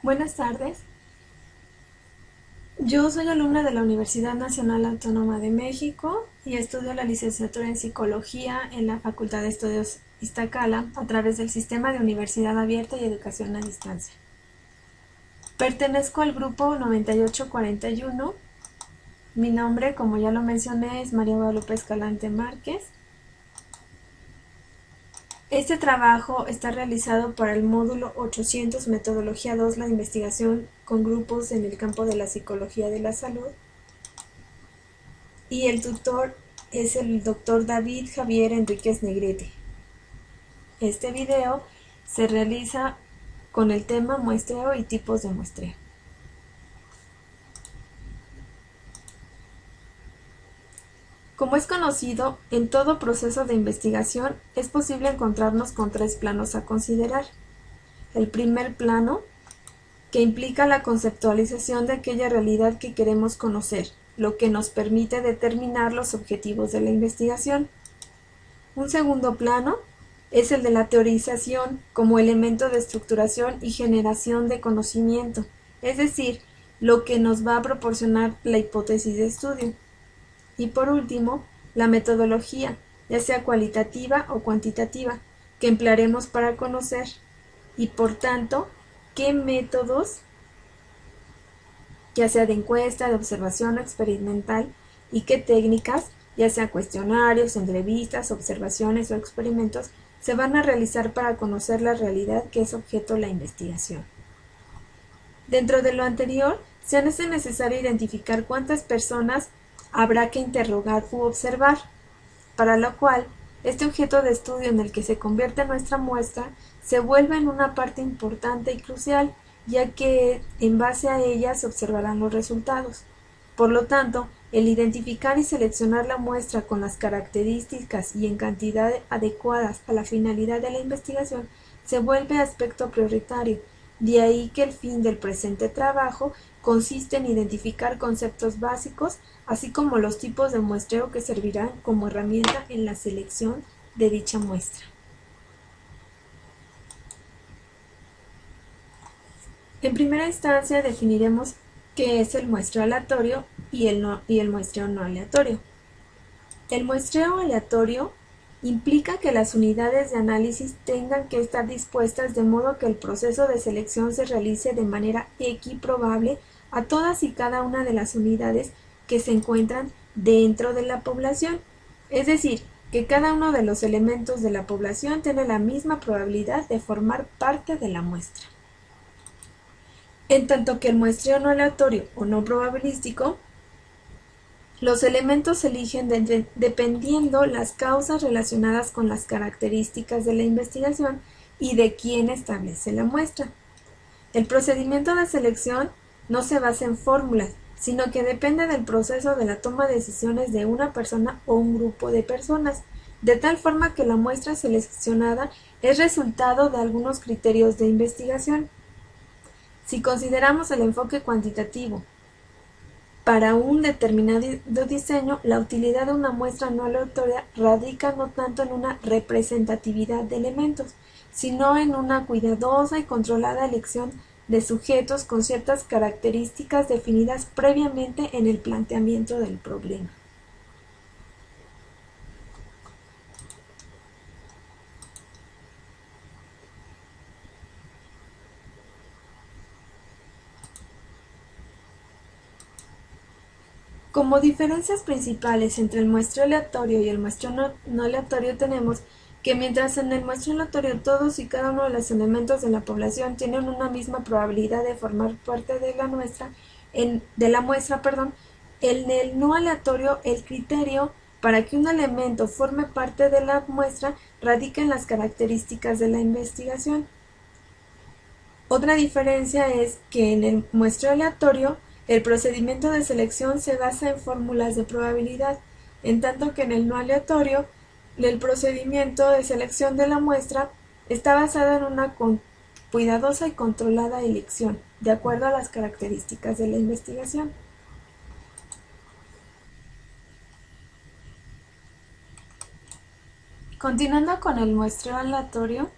Buenas tardes, yo soy alumna de la Universidad Nacional Autónoma de México y estudio la licenciatura en Psicología en la Facultad de Estudios Iztacala a través del sistema de Universidad Abierta y Educación a Distancia. Pertenezco al grupo 9841. Mi nombre, como ya lo mencioné, es María Guadalupe Escalante Márquez. Este trabajo está realizado para el módulo 800 Metodología 2, la investigación con grupos en el campo de la psicología de la salud. Y el tutor es el doctor David Javier Enríquez Negrete. Este video se realiza con el tema muestreo y tipos de muestreo. Como es conocido, en todo proceso de investigación es posible encontrarnos con tres planos a considerar. El primer plano, que implica la conceptualización de aquella realidad que queremos conocer, lo que nos permite determinar los objetivos de la investigación. Un segundo plano es el de la teorización como elemento de estructuración y generación de conocimiento, es decir, lo que nos va a proporcionar la hipótesis de estudio. Y por último, la metodología, ya sea cualitativa o cuantitativa, que emplearemos para conocer y por tanto, qué métodos, ya sea de encuesta, de observación o experimental, y qué técnicas, ya sea cuestionarios, entrevistas, observaciones o experimentos, se van a realizar para conocer la realidad que es objeto de la investigación. Dentro de lo anterior, se hace necesario identificar cuántas personas habrá que interrogar u observar, para lo cual este objeto de estudio en el que se convierte nuestra muestra se vuelve en una parte importante y crucial, ya que en base a ella se observarán los resultados. Por lo tanto, el identificar y seleccionar la muestra con las características y en cantidad adecuadas a la finalidad de la investigación se vuelve aspecto prioritario. De ahí que el fin del presente trabajo consiste en identificar conceptos básicos, así como los tipos de muestreo que servirán como herramienta en la selección de dicha muestra. En primera instancia definiremos qué es el muestreo aleatorio y el muestreo no aleatorio. El muestreo aleatorio implica que las unidades de análisis tengan que estar dispuestas de modo que el proceso de selección se realice de manera equiprobable a todas y cada una de las unidades que se encuentran dentro de la población. Es decir, que cada uno de los elementos de la población tiene la misma probabilidad de formar parte de la muestra. En tanto que el muestreo no aleatorio o no probabilístico, los elementos se eligen dependiendo las causas relacionadas con las características de la investigación y de quién establece la muestra. El procedimiento de selección no se basa en fórmulas, sino que depende del proceso de la toma de decisiones de una persona o un grupo de personas, de tal forma que la muestra seleccionada es resultado de algunos criterios de investigación. Si consideramos el enfoque cuantitativo, para un determinado diseño, la utilidad de una muestra no aleatoria radica no tanto en una representatividad de elementos, sino en una cuidadosa y controlada elección de sujetos con ciertas características definidas previamente en el planteamiento del problema. Como diferencias principales entre el muestreo aleatorio y el muestreo no aleatorio tenemos que mientras en el muestreo aleatorio todos y cada uno de los elementos de la población tienen una misma probabilidad de formar parte de la muestra, en el no aleatorio el criterio para que un elemento forme parte de la muestra radica en las características de la investigación. Otra diferencia es que en el muestreo aleatorio el procedimiento de selección se basa en fórmulas de probabilidad, en tanto que en el no aleatorio el procedimiento de selección de la muestra está basado en una cuidadosa y controlada elección, de acuerdo a las características de la investigación. Continuando con el muestreo aleatorio,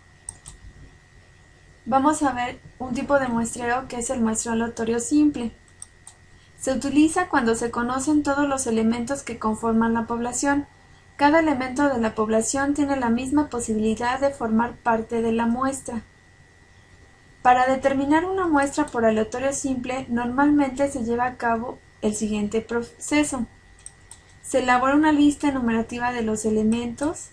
vamos a ver un tipo de muestreo que es el muestreo aleatorio simple. Se utiliza cuando se conocen todos los elementos que conforman la población. Cada elemento de la población tiene la misma posibilidad de formar parte de la muestra. Para determinar una muestra por aleatorio simple, normalmente se lleva a cabo el siguiente proceso. Se elabora una lista enumerativa de los elementos,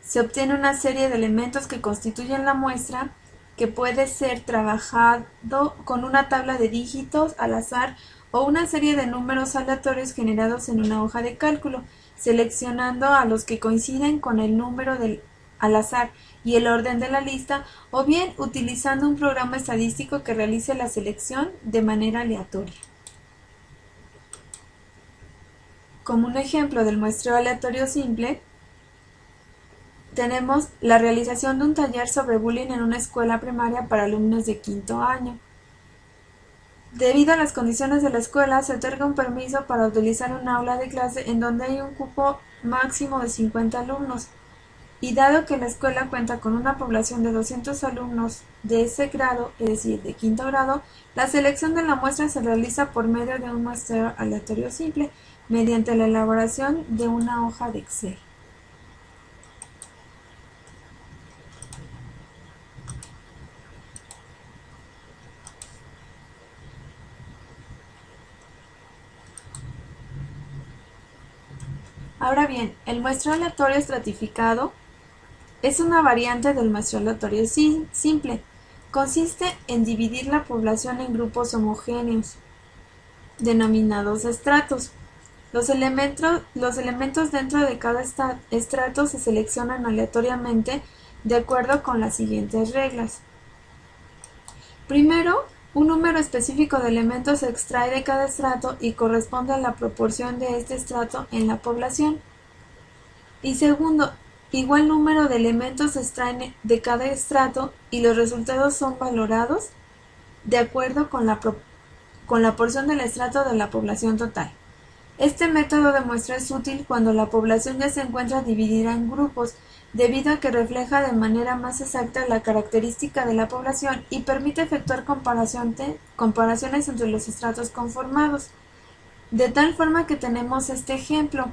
se obtiene una serie de elementos que constituyen la muestra, que puede ser trabajado con una tabla de dígitos al azar o una serie de números aleatorios generados en una hoja de cálculo, seleccionando a los que coinciden con el número al azar y el orden de la lista, o bien utilizando un programa estadístico que realice la selección de manera aleatoria. Como un ejemplo del muestreo aleatorio simple, tenemos la realización de un taller sobre bullying en una escuela primaria para alumnos de quinto año. Debido a las condiciones de la escuela, se otorga un permiso para utilizar un aula de clase en donde hay un cupo máximo de 50 alumnos. Y dado que la escuela cuenta con una población de 200 alumnos de ese grado, es decir, de quinto grado, la selección de la muestra se realiza por medio de un muestreo aleatorio simple, mediante la elaboración de una hoja de Excel. Ahora bien, el muestreo aleatorio estratificado es una variante del muestreo aleatorio simple. Consiste en dividir la población en grupos homogéneos, denominados estratos. Los elementos dentro de cada estrato se seleccionan aleatoriamente de acuerdo con las siguientes reglas. Primero, un número específico de elementos se extrae de cada estrato y corresponde a la proporción de este estrato en la población. Y segundo, igual número de elementos se extraen de cada estrato y los resultados son valorados de acuerdo con la porción del estrato de la población total. Este método de muestra es útil cuando la población ya se encuentra dividida en grupos, debido a que refleja de manera más exacta la característica de la población y permite efectuar comparaciones entre los estratos conformados. De tal forma que tenemos este ejemplo.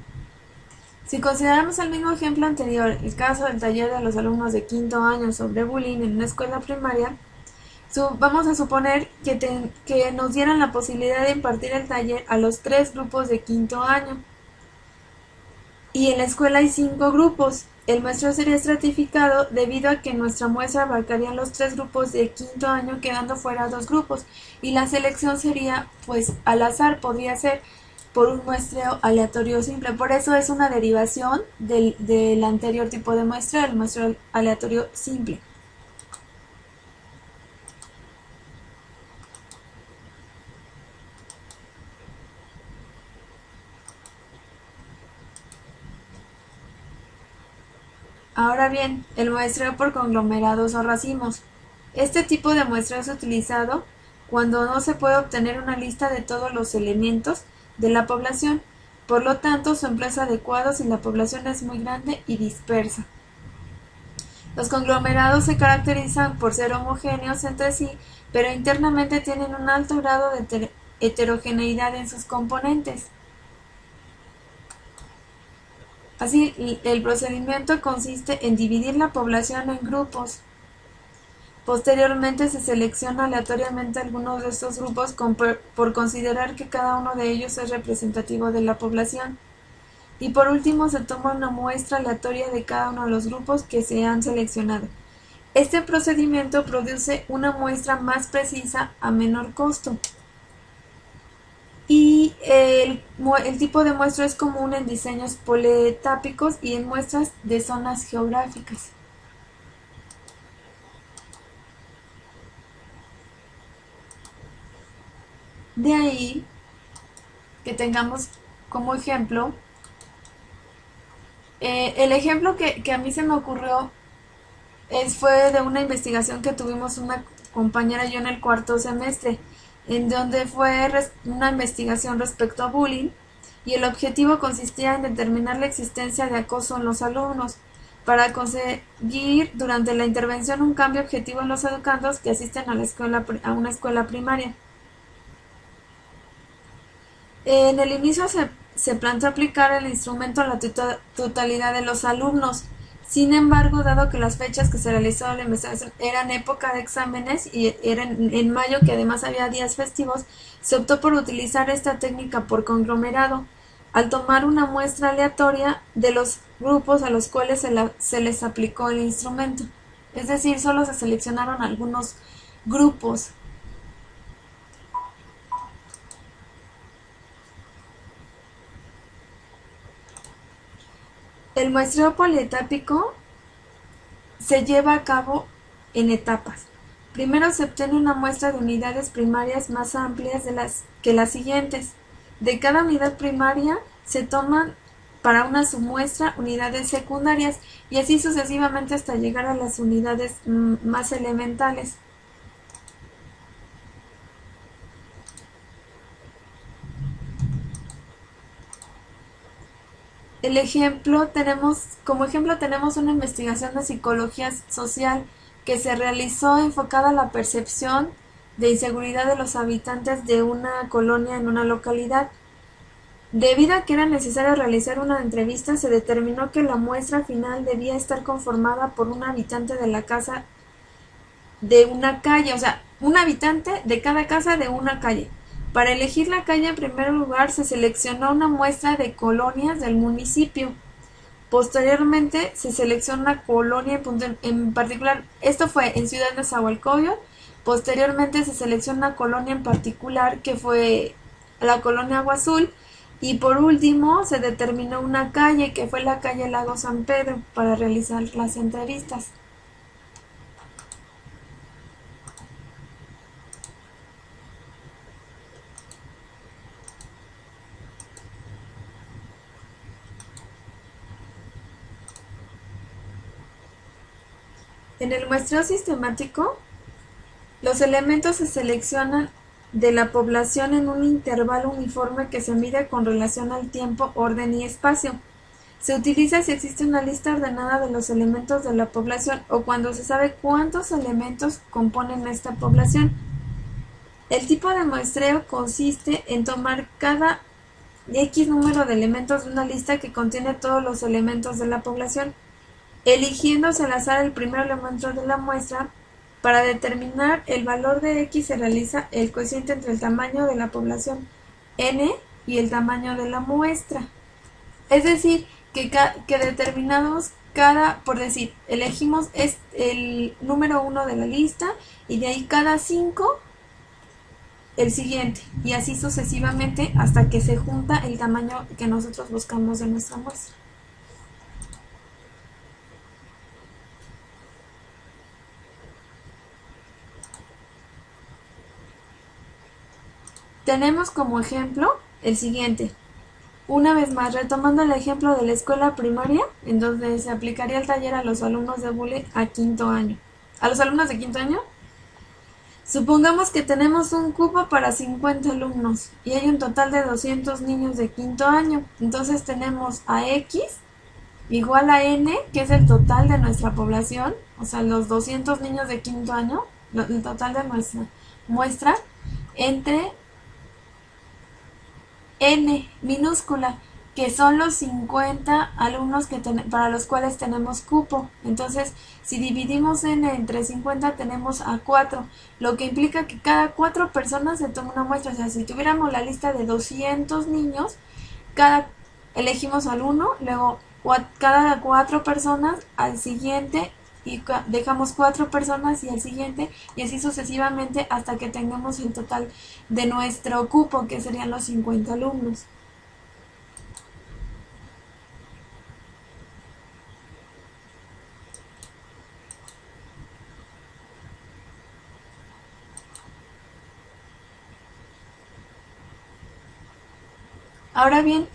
Si consideramos el mismo ejemplo anterior, el caso del taller de los alumnos de quinto año sobre bullying en una escuela primaria, vamos a suponer que nos dieran la posibilidad de impartir el taller a los 3 grupos de quinto año. Y en la escuela hay 5 grupos. El muestreo sería estratificado debido a que en nuestra muestra abarcarían los 3 grupos de quinto año, quedando fuera 2 grupos. Y la selección sería, pues, al azar, podría ser por un muestreo aleatorio simple. Por eso es una derivación del anterior tipo de muestreo, el muestreo aleatorio simple. Ahora bien, el muestreo por conglomerados o racimos. Este tipo de muestreo es utilizado cuando no se puede obtener una lista de todos los elementos de la población. Por lo tanto, su empleo es adecuado si la población es muy grande y dispersa. Los conglomerados se caracterizan por ser homogéneos entre sí, pero internamente tienen un alto grado de heterogeneidad en sus componentes. Así, el procedimiento consiste en dividir la población en grupos. Posteriormente se selecciona aleatoriamente algunos de estos grupos por considerar que cada uno de ellos es representativo de la población. Y por último se toma una muestra aleatoria de cada uno de los grupos que se han seleccionado. Este procedimiento produce una muestra más precisa a menor costo. Y el tipo de muestra es común en diseños politápicos y en muestras de zonas geográficas. De ahí que tengamos como ejemplo, el ejemplo que a mí se me ocurrió fue de una investigación que tuvimos una compañera y yo en el cuarto semestre, en donde fue una investigación respecto a bullying y el objetivo consistía en determinar la existencia de acoso en los alumnos. para conseguir durante la intervención un cambio objetivo en los educandos que asisten a una escuela primaria. En el inicio se planteó aplicar el instrumento a la totalidad de los alumnos. Sin embargo, dado que las fechas que se realizó la investigación eran época de exámenes y eran en mayo, que además había días festivos, se optó por utilizar esta técnica por conglomerado, al tomar una muestra aleatoria de los grupos a los cuales se les aplicó el instrumento. Es decir, solo se seleccionaron algunos grupos. El muestreo polietápico se lleva a cabo en etapas. Primero se obtiene una muestra de unidades primarias más amplias que las siguientes. De cada unidad primaria se toman para una submuestra unidades secundarias y así sucesivamente hasta llegar a las unidades más elementales. Como ejemplo tenemos una investigación de psicología social que se realizó enfocada a la percepción de inseguridad de los habitantes de una colonia en una localidad. Debido a que era necesario realizar una entrevista, se determinó que la muestra final debía estar conformada por un habitante de la casa de una calle, o sea, un habitante de cada casa de una calle. Para elegir la calle, en primer lugar, se seleccionó una muestra de colonias del municipio. Posteriormente, se seleccionó una colonia en particular. Esto fue en Ciudad de Nezahualcóyotl. Posteriormente, se seleccionó una colonia en particular, que fue la colonia Agua Azul. Y por último, se determinó una calle, que fue la calle Lago San Pedro, para realizar las entrevistas. En el muestreo sistemático, los elementos se seleccionan de la población en un intervalo uniforme que se mide con relación al tiempo, orden y espacio. Se utiliza si existe una lista ordenada de los elementos de la población o cuando se sabe cuántos elementos componen esta población. El tipo de muestreo consiste en tomar cada X número de elementos de una lista que contiene todos los elementos de la población, eligiéndose al azar el primer elemento de la muestra. Para determinar el valor de X se realiza el cociente entre el tamaño de la población N y el tamaño de la muestra. Es decir, que determinamos por decir, elegimos el número 1 de la lista y de ahí cada 5 el siguiente y así sucesivamente hasta que se junta el tamaño que nosotros buscamos de nuestra muestra. Tenemos como ejemplo el siguiente. Una vez más, retomando el ejemplo de la escuela primaria, en donde se aplicaría el taller a los alumnos de bullying a quinto año. A los alumnos de quinto año, supongamos que tenemos un cupo para 50 alumnos y hay un total de 200 niños de quinto año. Entonces tenemos a X igual a N, que es el total de nuestra población, o sea, los 200 niños de quinto año, el total de nuestra muestra, entre N minúscula, que son los 50 alumnos para los cuales tenemos cupo. Entonces, si dividimos N entre 50 tenemos a 4, lo que implica que cada 4 personas se toma una muestra. O sea, si tuviéramos la lista de 200 niños, elegimos al 1, luego cada 4 personas al siguiente y dejamos 4 personas y al siguiente y así sucesivamente hasta que tengamos el total de nuestro cupo, que serían los 50 alumnos. Ahora bien,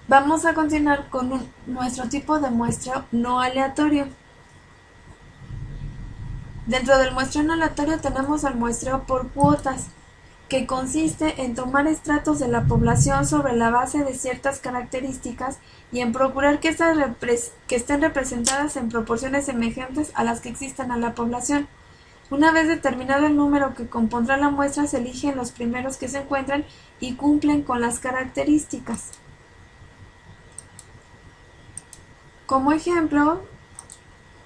vamos a continuar con nuestro tipo de muestreo no aleatorio. Dentro del muestreo no aleatorio tenemos el muestreo por cuotas. que consiste en tomar estratos de la población sobre la base de ciertas características y en procurar que estén representadas en proporciones semejantes a las que existen en la población. Una vez determinado el número que compondrá la muestra, se eligen los primeros que se encuentran y cumplen con las características. Como ejemplo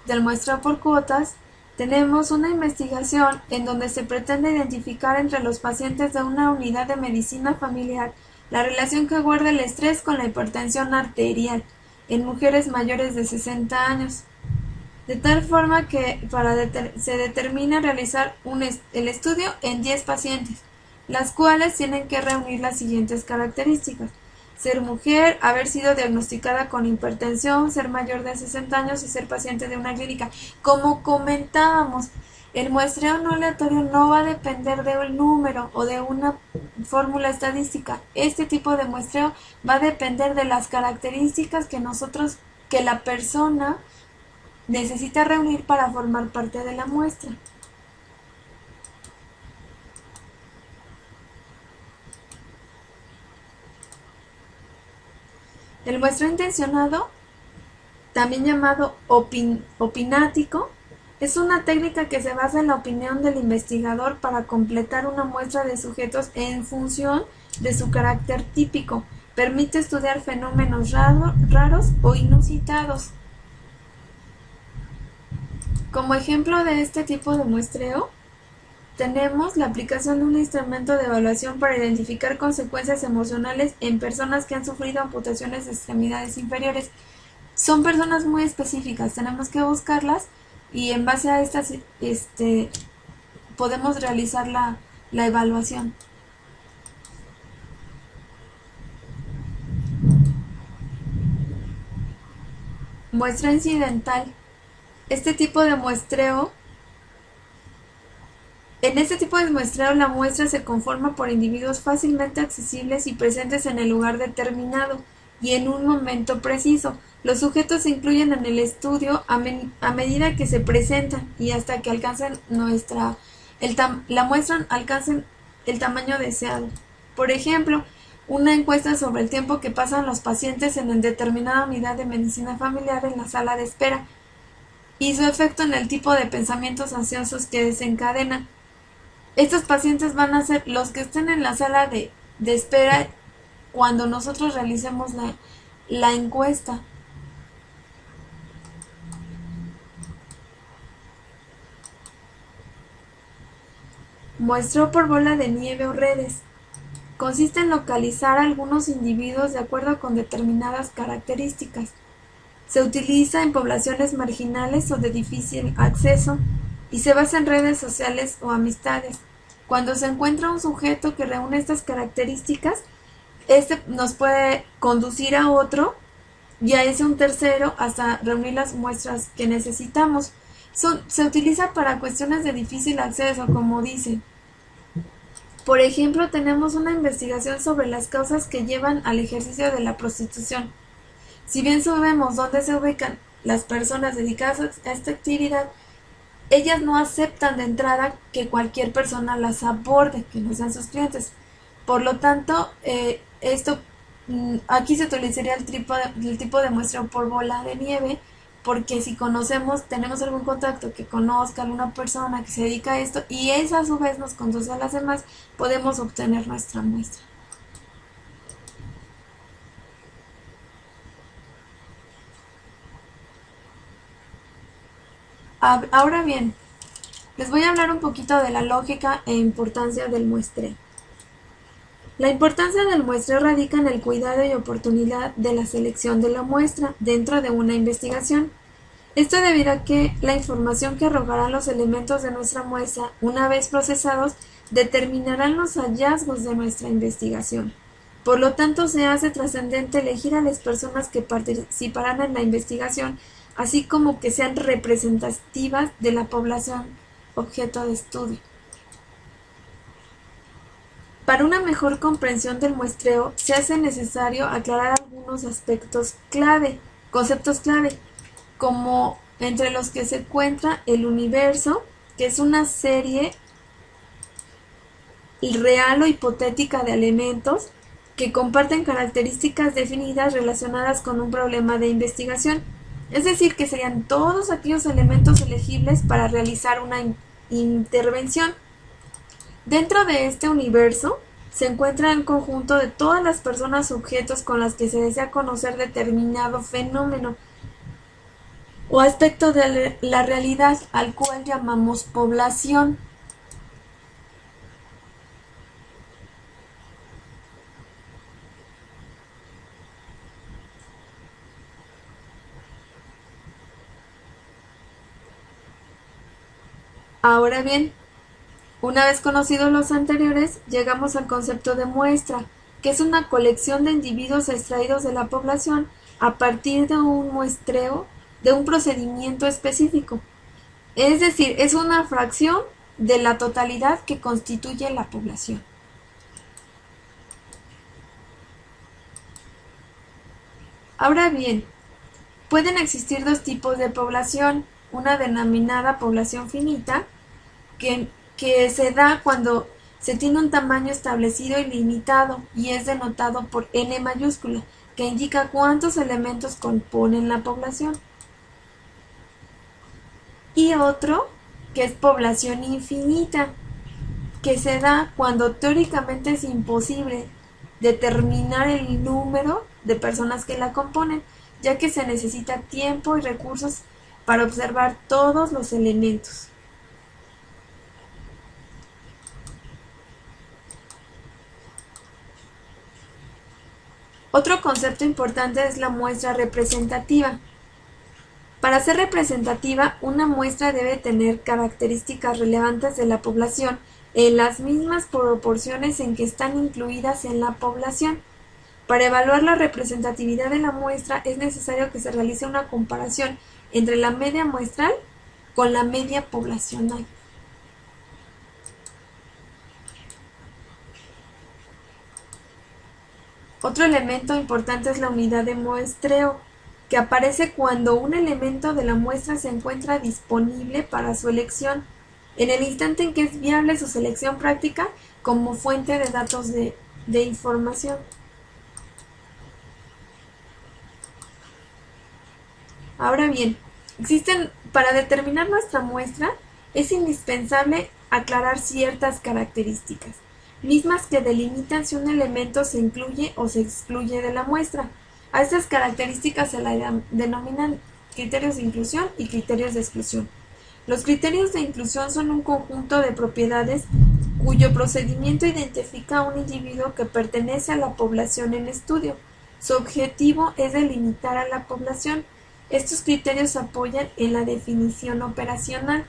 del muestreo por cuotas, tenemos una investigación en donde se pretende identificar entre los pacientes de una unidad de medicina familiar la relación que guarda el estrés con la hipertensión arterial en mujeres mayores de 60 años, de tal forma que se determina realizar el estudio en 10 pacientes, las cuales tienen que reunir las siguientes características: ser mujer, haber sido diagnosticada con hipertensión, ser mayor de 60 años y ser paciente de una clínica. Como comentábamos, el muestreo no aleatorio no va a depender de un número o de una fórmula estadística. Este tipo de muestreo va a depender de las características que la persona necesita reunir para formar parte de la muestra. El muestreo intencionado, también llamado opinático, es una técnica que se basa en la opinión del investigador para completar una muestra de sujetos en función de su carácter típico. Permite estudiar fenómenos raros o inusitados. Como ejemplo de este tipo de muestreo, tenemos la aplicación de un instrumento de evaluación para identificar consecuencias emocionales en personas que han sufrido amputaciones de extremidades inferiores. Son personas muy específicas, tenemos que buscarlas y en base a estas podemos realizar la evaluación. Muestra incidental. En este tipo de muestreo la muestra se conforma por individuos fácilmente accesibles y presentes en el lugar determinado y en un momento preciso. Los sujetos se incluyen en el estudio a medida que se presentan y hasta que alcancen la muestra alcance el tamaño deseado. Por ejemplo, una encuesta sobre el tiempo que pasan los pacientes en determinada unidad de medicina familiar en la sala de espera y su efecto en el tipo de pensamientos ansiosos que desencadena. Estos pacientes van a ser los que estén en la sala de espera cuando nosotros realicemos la encuesta. Muestreo por bola de nieve o redes. Consiste en localizar a algunos individuos de acuerdo con determinadas características. Se utiliza en poblaciones marginales o de difícil acceso y se basa en redes sociales o amistades. Cuando se encuentra un sujeto que reúne estas características, este nos puede conducir a otro y a ese un tercero hasta reunir las muestras que necesitamos. Se utiliza para cuestiones de difícil acceso, como dice. Por ejemplo, tenemos una investigación sobre las causas que llevan al ejercicio de la prostitución. Si bien sabemos dónde se ubican las personas dedicadas a esta actividad, ellas no aceptan de entrada que cualquier persona las aborde, que no sean sus clientes. Por lo tanto, aquí se utilizaría el tipo de muestreo por bola de nieve, porque si tenemos algún contacto que conozca a alguna persona que se dedica a esto y esa a su vez nos conduce a las demás, podemos obtener nuestra muestra. Ahora bien, les voy a hablar un poquito de la lógica e importancia del muestreo. La importancia del muestreo radica en el cuidado y oportunidad de la selección de la muestra dentro de una investigación. Esto debido a que la información que arrojarán los elementos de nuestra muestra, una vez procesados, determinarán los hallazgos de nuestra investigación. Por lo tanto, se hace trascendente elegir a las personas que participarán en la investigación, así como que sean representativas de la población objeto de estudio. Para una mejor comprensión del muestreo, se hace necesario aclarar algunos conceptos clave, como entre los que se encuentra el universo, que es una serie real o hipotética de elementos que comparten características definidas relacionadas con un problema de investigación. Es decir, que serían todos aquellos elementos elegibles para realizar una intervención. Dentro de este universo se encuentra el conjunto de todas las personas o objetos con las que se desea conocer determinado fenómeno o aspecto de la realidad, al cual llamamos población. Ahora bien, una vez conocidos los anteriores, llegamos al concepto de muestra, que es una colección de individuos extraídos de la población a partir de un muestreo, de un procedimiento específico. Es decir, es una fracción de la totalidad que constituye la población. Ahora bien, pueden existir dos tipos de población, una denominada población finita, que se da cuando se tiene un tamaño establecido y limitado y es denotado por n mayúscula, que indica cuántos elementos componen la población. Y otro, que es población infinita, que se da cuando teóricamente es imposible determinar el número de personas que la componen, ya que se necesita tiempo y recursos para observar todos los elementos. Otro concepto importante es la muestra representativa. Para ser representativa, una muestra debe tener características relevantes de la población en las mismas proporciones en que están incluidas en la población. Para evaluar la representatividad de la muestra es necesario que se realice una comparación entre la media muestral con la media poblacional. Otro elemento importante es la unidad de muestreo, que aparece cuando un elemento de la muestra se encuentra disponible para su elección, en el instante en que es viable su selección práctica como fuente de datos de información. Ahora bien, para determinar nuestra muestra, es indispensable aclarar ciertas características, mismas que delimitan si un elemento se incluye o se excluye de la muestra. A estas características se las denominan criterios de inclusión y criterios de exclusión. Los criterios de inclusión son un conjunto de propiedades cuyo procedimiento identifica a un individuo que pertenece a la población en estudio. Su objetivo es delimitar a la población. Estos criterios apoyan en la definición operacional.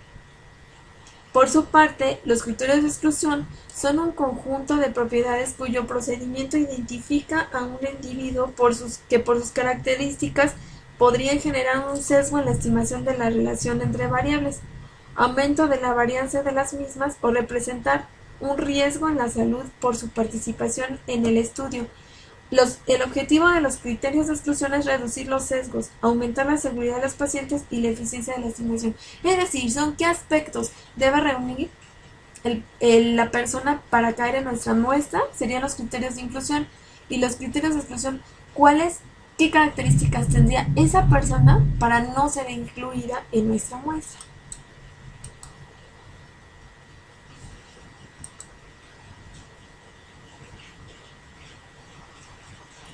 Por su parte, los criterios de exclusión son un conjunto de propiedades cuyo procedimiento identifica a un individuo que por sus características podrían generar un sesgo en la estimación de la relación entre variables, aumento de la varianza de las mismas o representar un riesgo en la salud por su participación en el estudio. El objetivo de los criterios de exclusión es reducir los sesgos, aumentar la seguridad de los pacientes y la eficiencia de la estimación. Es decir, son qué aspectos debe reunir la persona para caer en nuestra muestra, serían los criterios de inclusión, y los criterios de exclusión, qué características tendría esa persona para no ser incluida en nuestra muestra.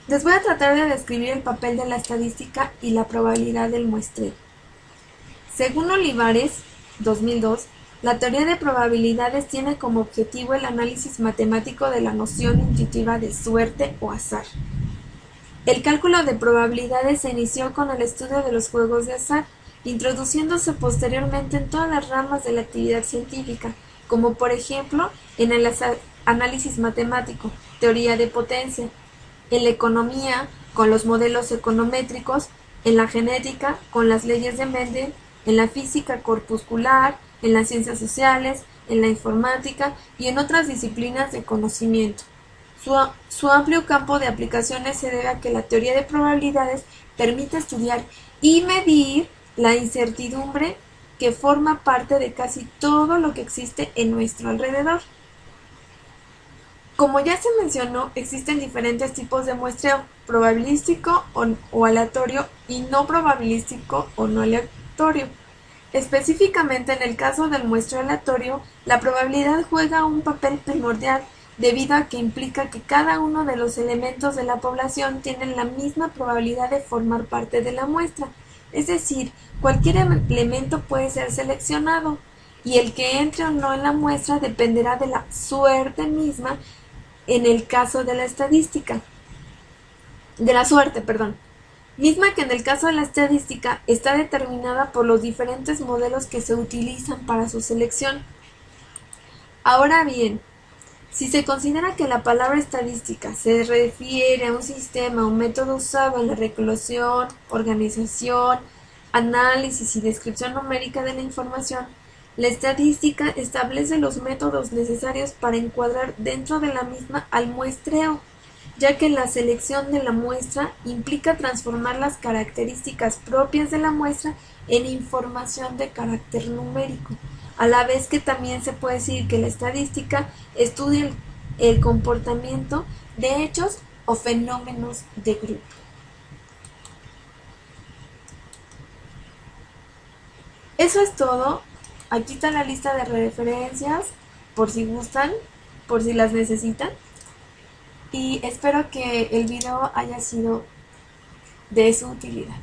Les voy a tratar de describir el papel de la estadística y la probabilidad del muestreo. Según Olivares, 2002, la teoría de probabilidades tiene como objetivo el análisis matemático de la noción intuitiva de suerte o azar. El cálculo de probabilidades se inició con el estudio de los juegos de azar, introduciéndose posteriormente en todas las ramas de la actividad científica, como por ejemplo en el análisis matemático, teoría de potencia, en la economía, con los modelos econométricos, en la genética, con las leyes de Mendel, en la física corpuscular, en las ciencias sociales, en la informática y en otras disciplinas de conocimiento. Su amplio campo de aplicaciones se debe a que la teoría de probabilidades permite estudiar y medir la incertidumbre que forma parte de casi todo lo que existe en nuestro alrededor. Como ya se mencionó, existen diferentes tipos de muestreo, probabilístico o aleatorio y no probabilístico o no aleatorio. Específicamente en el caso del muestreo aleatorio, la probabilidad juega un papel primordial debido a que implica que cada uno de los elementos de la población tienen la misma probabilidad de formar parte de la muestra, es decir, cualquier elemento puede ser seleccionado y el que entre o no en la muestra dependerá de la suerte misma en el caso de la estadística, de la suerte, perdón, misma que en el caso de la estadística está determinada por los diferentes modelos que se utilizan para su selección. Ahora bien, si se considera que la palabra estadística se refiere a un sistema o método usado en la recolección, organización, análisis y descripción numérica de la información, la estadística establece los métodos necesarios para encuadrar dentro de la misma al muestreo, ya que la selección de la muestra implica transformar las características propias de la muestra en información de carácter numérico, a la vez que también se puede decir que la estadística estudia el comportamiento de hechos o fenómenos de grupo. Eso es todo. Aquí está la lista de referencias, por si gustan, por si las necesitan. Y espero que el video haya sido de su utilidad.